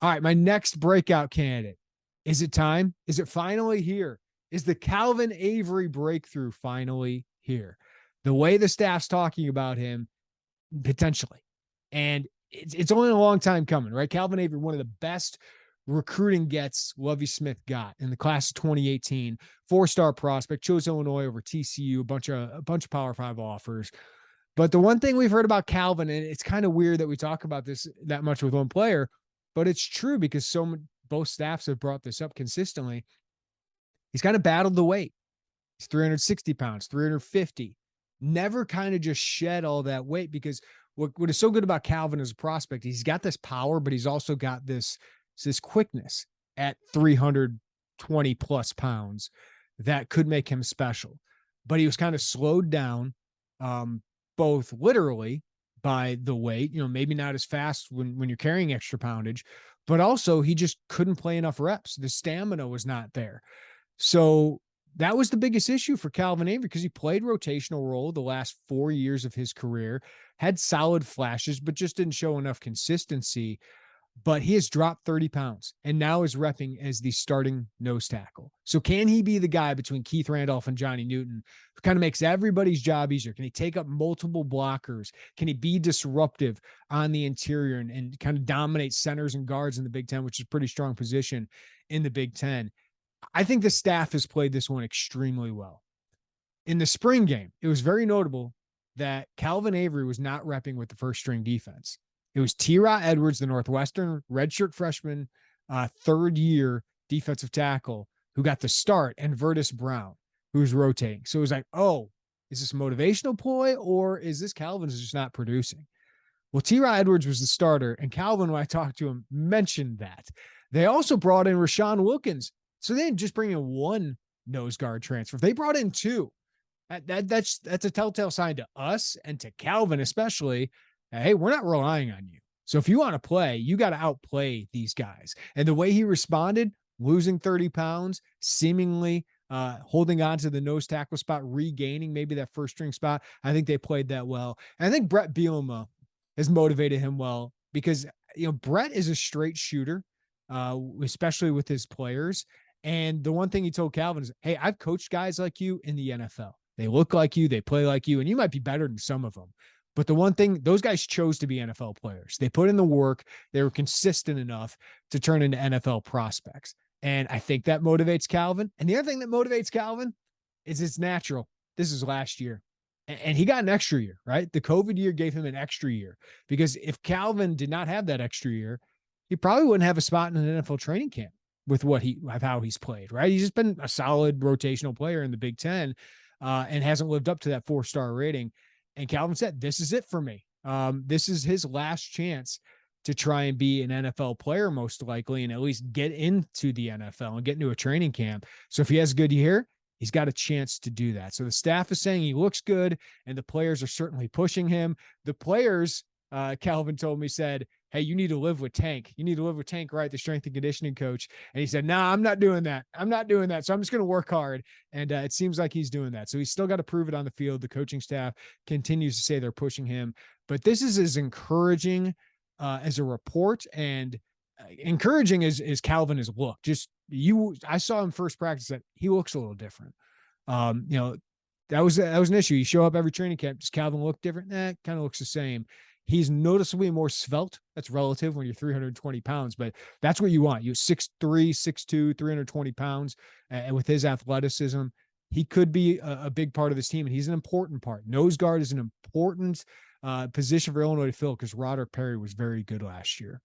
All right, my next breakout candidate. Is it time? Is it finally here? Is the Calvin Avery breakthrough finally here? The way the staff's talking about him, potentially. And it's only a long time coming, right? Calvin Avery, one of the best recruiting gets Lovie Smith got in the class of 2018, four-star prospect, chose Illinois over TCU, a bunch of Power Five offers. But the one thing we've heard about Calvin, and it's kind of weird that we talk about this that much with one player, but it's true because both staffs have brought this up consistently. He's kind of battled the weight. He's 360 pounds, 350. Never kind of just shed all that weight because what is so good about Calvin as a prospect, he's got this power, but he's also got this quickness at 320 plus pounds that could make him special. But he was kind of slowed down, both literally by the weight, maybe not as fast when you're carrying extra poundage, but also he just couldn't play enough reps. The stamina was not there. So that was the biggest issue for Calvin Avery because he played rotational role the last 4 years of his career, had solid flashes, but just didn't show enough consistency. But he has dropped 30 pounds and now is repping as the starting nose tackle. So can he be the guy between Keith Randolph and Johnny Newton who kind of makes everybody's job easier? Can he take up multiple blockers? Can he be disruptive on the interior and kind of dominate centers and guards in the Big Ten, which is a pretty strong position in the Big Ten? I think the staff has played this one extremely well. In the spring game, it was very notable that Calvin Avery was not repping with the first string defense. It was T-Raw Edwards, the Northwestern redshirt freshman, third year defensive tackle, who got the start, and Vertus Brown, who was rotating. So it was like, oh, is this a motivational ploy or is this Calvin's just not producing? Well, T-Raw Edwards was the starter, and Calvin, when I talked to him, mentioned that. They also brought in Rashawn Wilkins. So they didn't just bring in one nose guard transfer. They brought in two. That's a telltale sign to us and to Calvin especially. Hey, we're not relying on you. So if you want to play, you got to outplay these guys. And the way he responded, losing 30 pounds, seemingly holding on to the nose tackle spot, regaining maybe that first string spot, I think they played that well. And I think Brett Bielema has motivated him well because, Brett is a straight shooter, especially with his players. And the one thing he told Calvin is, hey, I've coached guys like you in the NFL. They look like you, they play like you, and you might be better than some of them. But the one thing, those guys chose to be NFL players. They put in the work. They were consistent enough to turn into NFL prospects. And I think that motivates Calvin. And the other thing that motivates Calvin is it's natural. This is last year. And he got an extra year, right? The COVID year gave him an extra year because if Calvin did not have that extra year, he probably wouldn't have a spot in an NFL training camp with how he's played, right? He's just been a solid rotational player in the Big Ten and hasn't lived up to that 4-star rating. And Calvin said, this is it for me. This is his last chance to try and be an NFL player, most likely, and at least get into the NFL and get into a training camp. So if he has a good year, he's got a chance to do that. So the staff is saying he looks good, and the players are certainly pushing him. The players, Calvin told me, said, hey, you need to live with Tank. You need to live with Tank, right? The strength and conditioning coach. And he said, nah, I'm not doing that. I'm not doing that. So I'm just going to work hard. And it seems like he's doing that. So he's still got to prove it on the field. The coaching staff continues to say they're pushing him. But this is as encouraging as a report and encouraging as Calvin has looked. I saw him first practice that he looks a little different. That was an issue. You show up every training camp. Does Calvin look different? Kind of looks the same. He's noticeably more svelte. That's relative when you're 320 pounds, but that's what you want. You're 6'3", 6'2", 320 pounds. And with his athleticism, he could be a big part of this team. And he's an important part. Nose guard is an important position for Illinois to fill because Roderick Perry was very good last year.